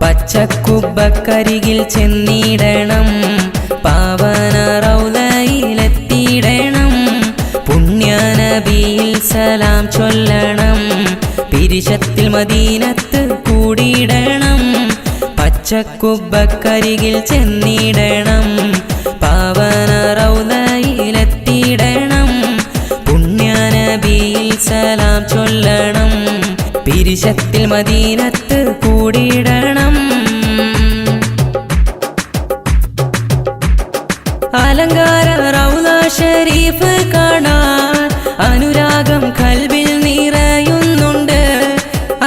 പച്ചക്കുബ്ബക്കരികിൽ ചെന്നിടണം, പാവന റൗളയിലെത്തിയിടണം, പുണ്യനബിയിൽ സലാം ചൊല്ലണം, പിരിശത്തിൽ മദീനത്ത് കൂടിയിടണം. പച്ചക്കുബ്ബക്കരികിൽ ചെന്നിടണം, പാവന റൗളയിലെത്തിയിടണം, പുണ്യനബിയിൽ സലാം ചൊല്ലണം, പിരിശത്തിൽ മദീനത്ത് കൂടിയിടണം. അലങ്കാര റൗള ഷരീഫ് കാണാൻ അനുരാഗം കൽബിൽ നിറയുന്നുണ്ട്.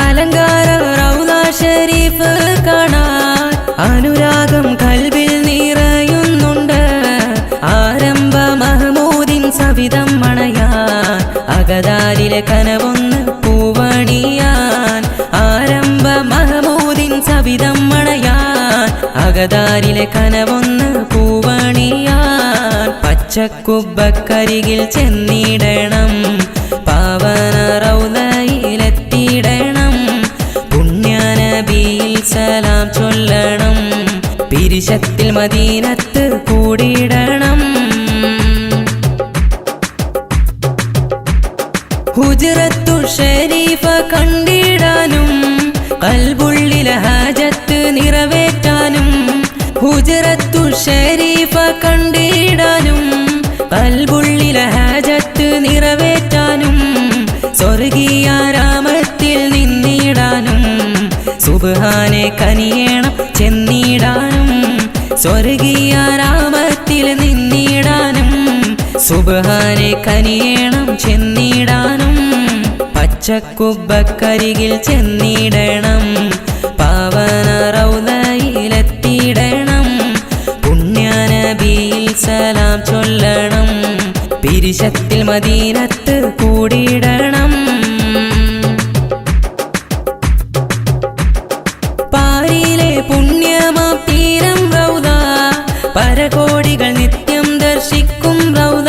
അലങ്കാര റൗള ഷരീഫ് കാണാൻ അനുരാഗം കൽബിൽ നിറയുന്നുണ്ട്. ആരംഭ മഹമൂദിൻ സവിധം മണയാൻ അകതാരിലെ കനവൊന്ന് പൂവണിയാൻ. ആരംഭ മഹമൂദിൻ സവിധം മണയാൻ അകതാരിലെ കനവൊന്ന് പൂവണിയാൻ. പച്ചക്കുബ്ബക്കരികിൽ ചെന്നിടണം, പാവന റൗളയിലെത്തിയിടണം, പുണ്യനബിയിൽ സലാം ചൊല്ലണം, പിരിശത്തിൽ മദീനത്ത് കൂടിയിടണം. ഹുജ്റത്തു ഷരീഫ കണ്ടിടാനും ഖൽബുള്ളിലെ ഹാജത്ത് നിറവേറ്റാനും. ഹുജ്റത്തു ഷരീഫ കണ്ടിടാനും ഖൽബുള്ളിലെ ഹാജത്ത് നിറവേറ്റാനും. സ്വർഗീയ രാമത്തിൽ നിന്നിടാനും സുബ്ഹാനെ കനിയേണം ചെന്നിടാനും. സ്വർഗീയ രാമത്തിൽ നിന്നിടാനും സുബ്ഹാനെ കനിയേണം ചെന്നിടാനും. പച്ചക്കുബ്ബക്കരികിൽ ചെന്നിടണം, പാവന റൗളയിലെത്തിയിടണം, പുണ്യനബിയിൽ സലാം ചൊല്ലണം, പിരിശത്തിൽ മദീനത്ത് കൂടിയിടണം. പാരിലെ പുണ്യമാം തീരം റൗള, പരകോടികൾ നിത്യം ദർശിക്കും റൗള.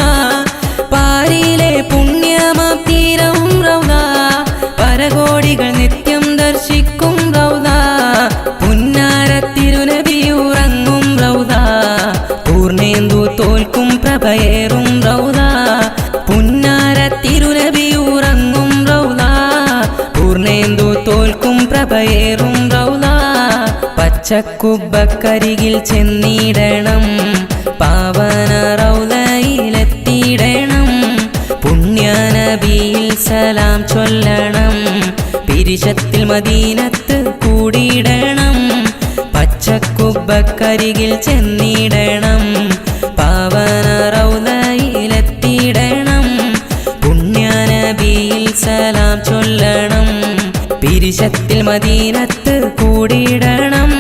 പാരിലെ പുണ്യമാം തീരം റൗള, പരകോടികൾ നിത്യം ദർശിക്കും റൗള. പുന്നാര തിരുനബിയുറങ്ങും റൗള, പൂർണേന്ദു തോൽക്കും പ്രഭയേറും റൗള. പുന്നാര തിരുനബിയുറങ്ങും റൗള, പൂർണേന്ദു തോൽക്കും പ്രഭയേറും റൗള. പച്ചക്കുബ്ബക്കരികിൽ ചെന്നിടണം, പാവന റൗളയിലെത്തിയിടണം, പുണ്യനബിയിൽ സലാം ചൊല്ലണം, പിരിശത്തിൽ മദീനത്ത് കൂടിയിടണം. പച്ചക്കുബ്ബക്കരികിൽ ചെന്നിടണം, പാവന റൗളയിലെത്തിയിടണം, പുണ്യനബിയിൽ സലാം ചൊല്ലണം, പിരിശത്തിൽ മദീനത്ത് കൂടിയിടണം.